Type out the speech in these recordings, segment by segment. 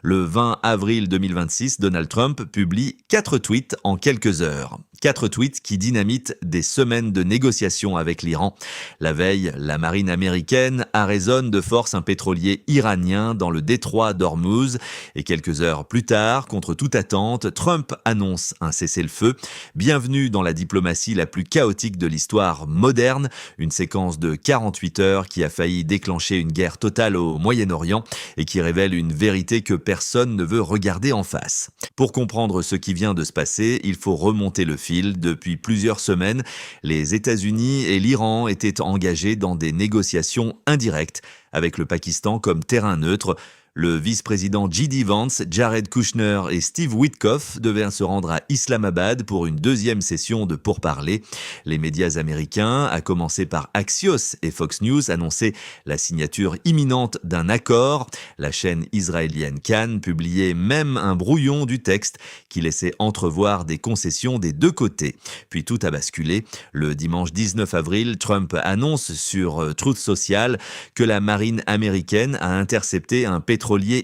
Le 20 avril 2026, Donald Trump publie 4 tweets en quelques heures. 4 tweets qui dynamitent des semaines de négociations avec l'Iran. La veille, la marine américaine arraisonne de force un pétrolier iranien dans le détroit d'Ormuz. Et quelques heures plus tard, contre toute attente, Trump annonce un cessez-le-feu. Bienvenue dans la diplomatie la plus chaotique de l'histoire moderne. Une séquence de 48 heures qui a failli déclencher une guerre totale au Moyen-Orient et qui révèle une vérité que personne ne veut regarder en face. Pour comprendre ce qui vient de se passer, il faut remonter le fil. Depuis plusieurs semaines, les États-Unis et l'Iran étaient engagés dans des négociations indirectes avec le Pakistan comme terrain neutre. Le vice-président J.D. Vance, Jared Kushner et Steve Witkoff devaient se rendre à Islamabad pour une deuxième session de pourparlers. Les médias américains, à commencer par Axios et Fox News, annonçaient la signature imminente d'un accord. La chaîne israélienne Cannes publiait même un brouillon du texte qui laissait entrevoir des concessions des deux côtés. Puis tout a basculé. Le dimanche 19 avril, Trump annonce sur Truth Social que la marine américaine a intercepté un pétrolier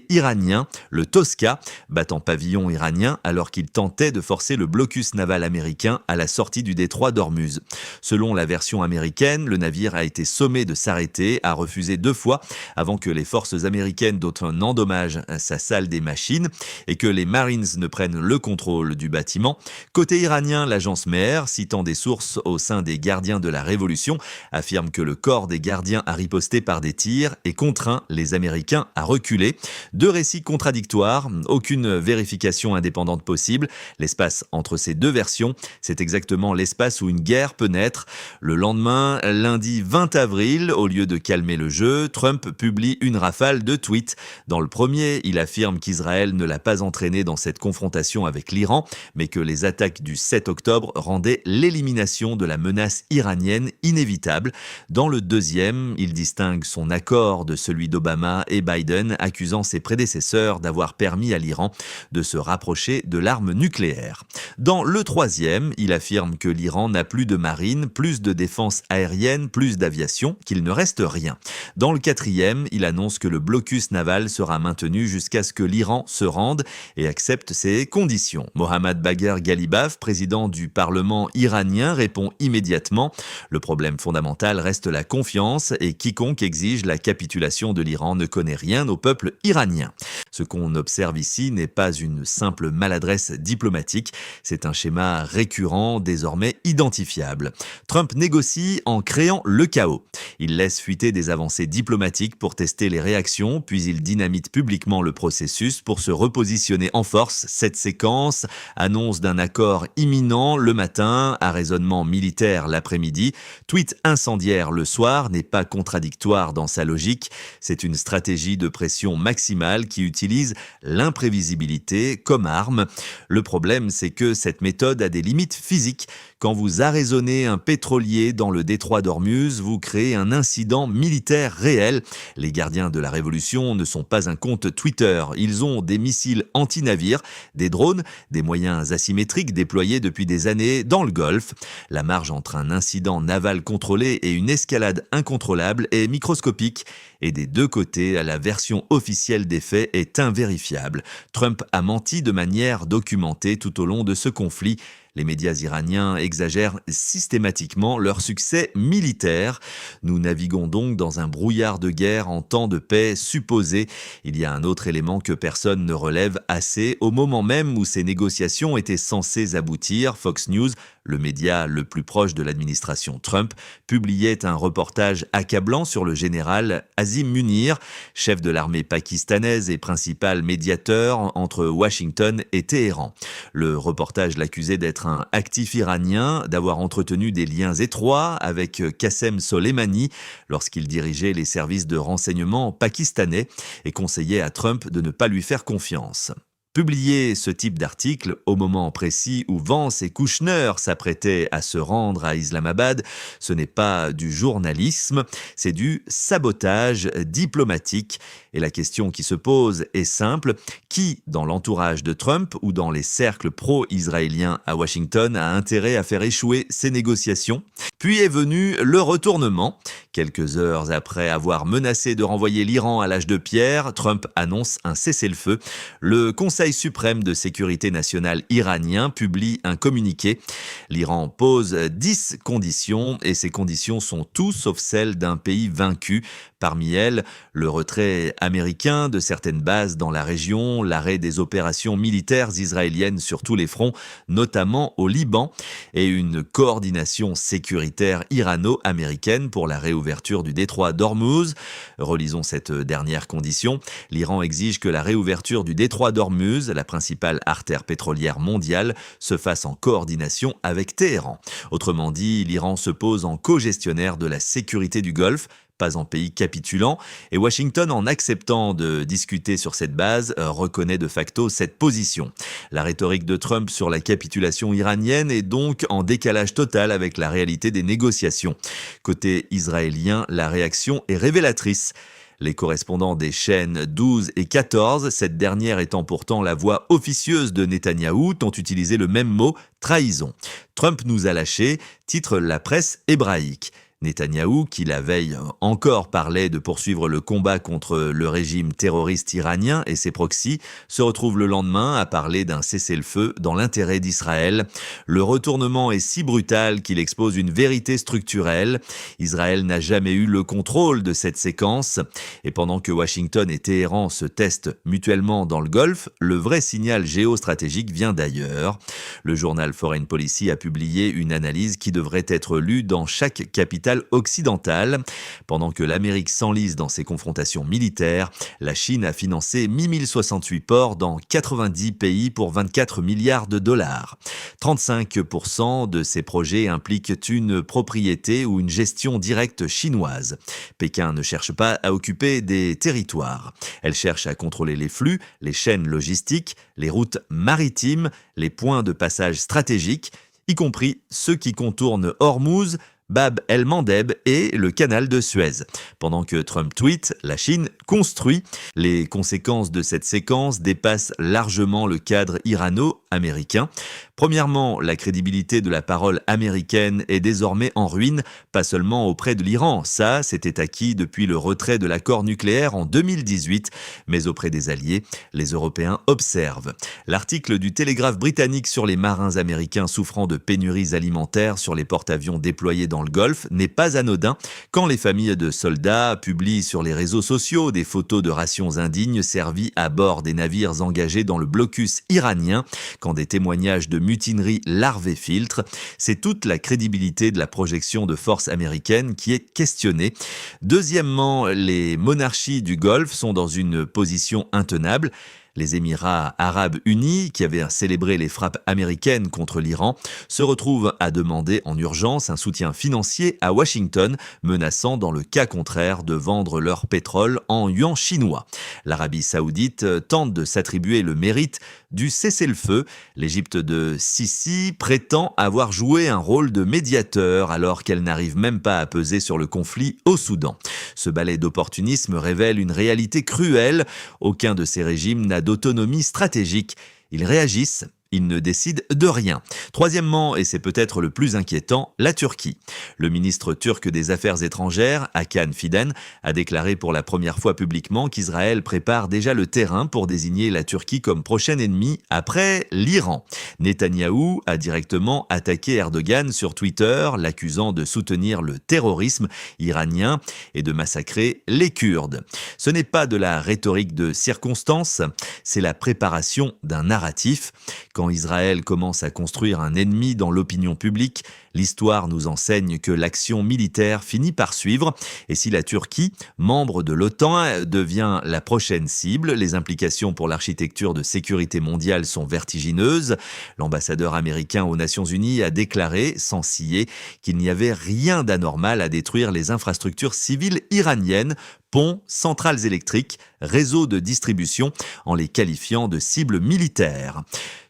iranien, le Tosca, battant pavillon iranien alors qu'il tentait de forcer le blocus naval américain à la sortie du détroit d'Ormuz. Selon la version américaine, le navire a été sommé de s'arrêter, a refusé 2 fois avant que les forces américaines n'endommagent sa salle des machines et que les Marines ne prennent le contrôle du bâtiment. Côté iranien, l'agence MER, citant des sources au sein des gardiens de la Révolution, affirme que le corps des gardiens a riposté par des tirs et contraint les Américains à reculer. 2 récits contradictoires, aucune vérification indépendante possible. L'espace entre ces 2 versions, c'est exactement l'espace où une guerre peut naître. Le lendemain, lundi 20 avril, au lieu de calmer le jeu, Trump publie une rafale de tweets. Dans le premier, il affirme qu'Israël ne l'a pas entraîné dans cette confrontation avec l'Iran, mais que les attaques du 7 octobre rendaient l'élimination de la menace iranienne inévitable. Dans le deuxième, il distingue son accord de celui d'Obama et Biden, accusant ses prédécesseurs d'avoir permis à l'Iran de se rapprocher de l'arme nucléaire. Dans le troisième, il affirme que l'Iran n'a plus de marine, plus de défense aérienne, plus d'aviation, qu'il ne reste rien. Dans le quatrième, il annonce que le blocus naval sera maintenu jusqu'à ce que l'Iran se rende et accepte ses conditions. Mohammad Bagher Ghalibaf, président du Parlement iranien, répond immédiatement « Le problème fondamental reste la confiance et quiconque exige la capitulation de l'Iran ne connaît rien au peuple iranien. » Ce qu'on observe ici n'est pas une simple maladresse diplomatique, c'est un schéma récurrent, désormais identifiable. Trump négocie en créant le chaos. Il laisse fuiter des avancées diplomatiques pour tester les réactions, puis il dynamite publiquement le processus pour se repositionner en force. Cette séquence, annonce d'un accord imminent le matin, arraisonnement militaire l'après-midi, tweet incendiaire le soir, n'est pas contradictoire dans sa logique. C'est une stratégie de pression maximale qui utilise l'imprévisibilité comme arme. Le problème, c'est que cette méthode a des limites physiques. Quand vous arraisonnez un pétrolier dans le détroit d'Ormuz, vous créez un incident militaire réel. Les gardiens de la Révolution ne sont pas un compte Twitter. Ils ont des missiles anti-navires, des drones, des moyens asymétriques déployés depuis des années dans le Golfe. La marge entre un incident naval contrôlé et une escalade incontrôlable est microscopique. Et des deux côtés, la version officielle des faits est invérifiable. Trump a menti de manière documentée tout au long de ce conflit. Les médias iraniens exagèrent systématiquement leur succès militaire. Nous naviguons donc dans un brouillard de guerre en temps de paix supposé. Il y a un autre élément que personne ne relève assez. Au moment même où ces négociations étaient censées aboutir, Fox News, le média le plus proche de l'administration Trump, publiait un reportage accablant sur le général Azim Munir, chef de l'armée pakistanaise et principal médiateur entre Washington et Téhéran. Le reportage l'accusait d'être un actif iranien, d'avoir entretenu des liens étroits avec Qassem Soleimani lorsqu'il dirigeait les services de renseignement pakistanais et conseillait à Trump de ne pas lui faire confiance. Publier ce type d'article au moment précis où Vance et Kouchner s'apprêtaient à se rendre à Islamabad, ce n'est pas du journalisme, c'est du sabotage diplomatique. Et la question qui se pose est simple: qui, dans l'entourage de Trump ou dans les cercles pro-israéliens à Washington, a intérêt à faire échouer ces négociations? Puis est venu le retournement. Quelques heures après avoir menacé de renvoyer l'Iran à l'âge de pierre, Trump annonce un cessez-le-feu. Le Conseil suprême de sécurité nationale iranien publie un communiqué. L'Iran pose 10 conditions et ces conditions sont tout sauf celles d'un pays vaincu. Parmi elles, le retrait américain de certaines bases dans la région, l'arrêt des opérations militaires israéliennes sur tous les fronts, notamment au Liban, et une coordination sécuritaire irano-américaine pour la réouverture du détroit d'Ormuz. Relisons cette dernière condition. L'Iran exige que la réouverture du détroit d'Ormuz, la principale artère pétrolière mondiale, se fasse en coordination avec Téhéran. Autrement dit, l'Iran se pose en co-gestionnaire de la sécurité du Golfe, pas en pays capitulant, et Washington, en acceptant de discuter sur cette base, reconnaît de facto cette position. La rhétorique de Trump sur la capitulation iranienne est donc en décalage total avec la réalité des négociations. Côté israélien, la réaction est révélatrice. Les correspondants des chaînes 12 et 14, cette dernière étant pourtant la voix officieuse de Netanyahou, ont utilisé le même mot, trahison. Trump nous a lâchés, titre la presse hébraïque. Netanyahou, qui la veille encore parlait de poursuivre le combat contre le régime terroriste iranien et ses proxys, se retrouve le lendemain à parler d'un cessez-le-feu dans l'intérêt d'Israël. Le retournement est si brutal qu'il expose une vérité structurelle. Israël n'a jamais eu le contrôle de cette séquence. Et pendant que Washington et Téhéran se testent mutuellement dans le Golfe, le vrai signal géostratégique vient d'ailleurs. Le journal Foreign Policy a publié une analyse qui devrait être lue dans chaque capitale occidentale. Pendant que l'Amérique s'enlise dans ses confrontations militaires, la Chine a financé 1068 ports dans 90 pays pour 24 milliards de dollars. 35% de ces projets impliquent une propriété ou une gestion directe chinoise. Pékin ne cherche pas à occuper des territoires. Elle cherche à contrôler les flux, les chaînes logistiques, les routes maritimes, les points de passage stratégiques, y compris ceux qui contournent Ormuz, Bab el-Mandeb et le canal de Suez. Pendant que Trump tweet, la Chine construit. Les conséquences de cette séquence dépassent largement le cadre irano-américain. Premièrement, la crédibilité de la parole américaine est désormais en ruine, pas seulement auprès de l'Iran, ça c'était acquis depuis le retrait de l'accord nucléaire en 2018, mais auprès des alliés, les Européens observent. L'article du Télégraphe britannique sur les marins américains souffrant de pénuries alimentaires sur les porte-avions déployés dans le Golfe n'est pas anodin quand les familles de soldats publient sur les réseaux sociaux des photos de rations indignes servies à bord des navires engagés dans le blocus iranien, quand des témoignages de mutinerie larvée filtrent. C'est toute la crédibilité de la projection de force américaine qui est questionnée. Deuxièmement, les monarchies du Golfe sont dans une position intenable. Les Émirats arabes unis, qui avaient célébré les frappes américaines contre l'Iran, se retrouvent à demander en urgence un soutien financier à Washington, menaçant dans le cas contraire de vendre leur pétrole en yuan chinois. L'Arabie saoudite tente de s'attribuer le mérite du cessez-le-feu. L'Égypte de Sisi prétend avoir joué un rôle de médiateur alors qu'elle n'arrive même pas à peser sur le conflit au Soudan. Ce balai d'opportunisme révèle une réalité cruelle. Aucun de ces régimes n'a d'autonomie stratégique. Ils réagissent, ils ne décident de rien. Troisièmement, et c'est peut-être le plus inquiétant, la Turquie. Le ministre turc des Affaires étrangères, Hakan Fidan, a déclaré pour la première fois publiquement qu'Israël prépare déjà le terrain pour désigner la Turquie comme prochain ennemi après l'Iran. Netanyahou a directement attaqué Erdogan sur Twitter, l'accusant de soutenir le terrorisme iranien et de massacrer les Kurdes. Ce n'est pas de la rhétorique de circonstance, c'est la préparation d'un narratif. Quand Israël commence à construire un ennemi dans l'opinion publique, L'histoire nous enseigne que l'action militaire finit par suivre, et si la Turquie, membre de l'OTAN, devient la prochaine cible, les implications pour l'architecture de sécurité mondiale sont vertigineuses. L'ambassadeur américain aux Nations Unies a déclaré, sans ciller, qu'il n'y avait rien d'anormal à détruire les infrastructures civiles iraniennes, ponts, centrales électriques, réseaux de distribution, en les qualifiant de cibles militaires.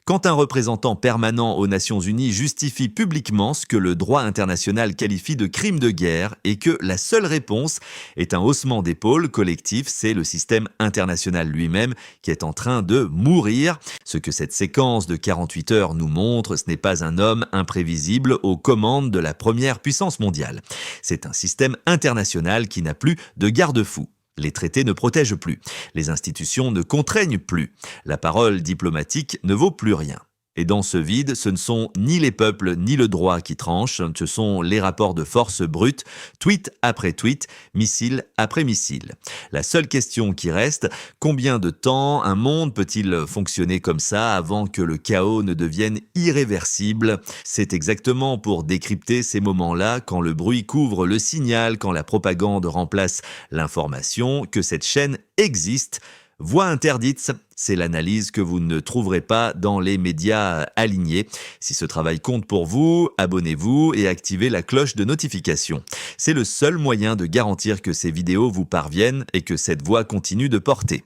Quand un représentant permanent aux Nations Unies justifie publiquement ce que le droit international qualifie de crime de guerre et que la seule réponse est un haussement d'épaule collectif, c'est le système international lui-même qui est en train de mourir. Ce que cette séquence de 48 heures nous montre, ce n'est pas un homme imprévisible aux commandes de la première puissance mondiale. C'est un système international qui n'a plus de garde-fou. Les traités ne protègent plus, les institutions ne contraignent plus, la parole diplomatique ne vaut plus rien. Et dans ce vide, ce ne sont ni les peuples ni le droit qui tranchent, ce sont les rapports de force brutes, tweet après tweet, missile après missile. La seule question qui reste, combien de temps un monde peut-il fonctionner comme ça avant que le chaos ne devienne irréversible? C'est exactement pour décrypter ces moments-là, quand le bruit couvre le signal, quand la propagande remplace l'information, que cette chaîne existe. Voix interdite, c'est l'analyse que vous ne trouverez pas dans les médias alignés. Si ce travail compte pour vous, abonnez-vous et activez la cloche de notification. C'est le seul moyen de garantir que ces vidéos vous parviennent et que cette voix continue de porter.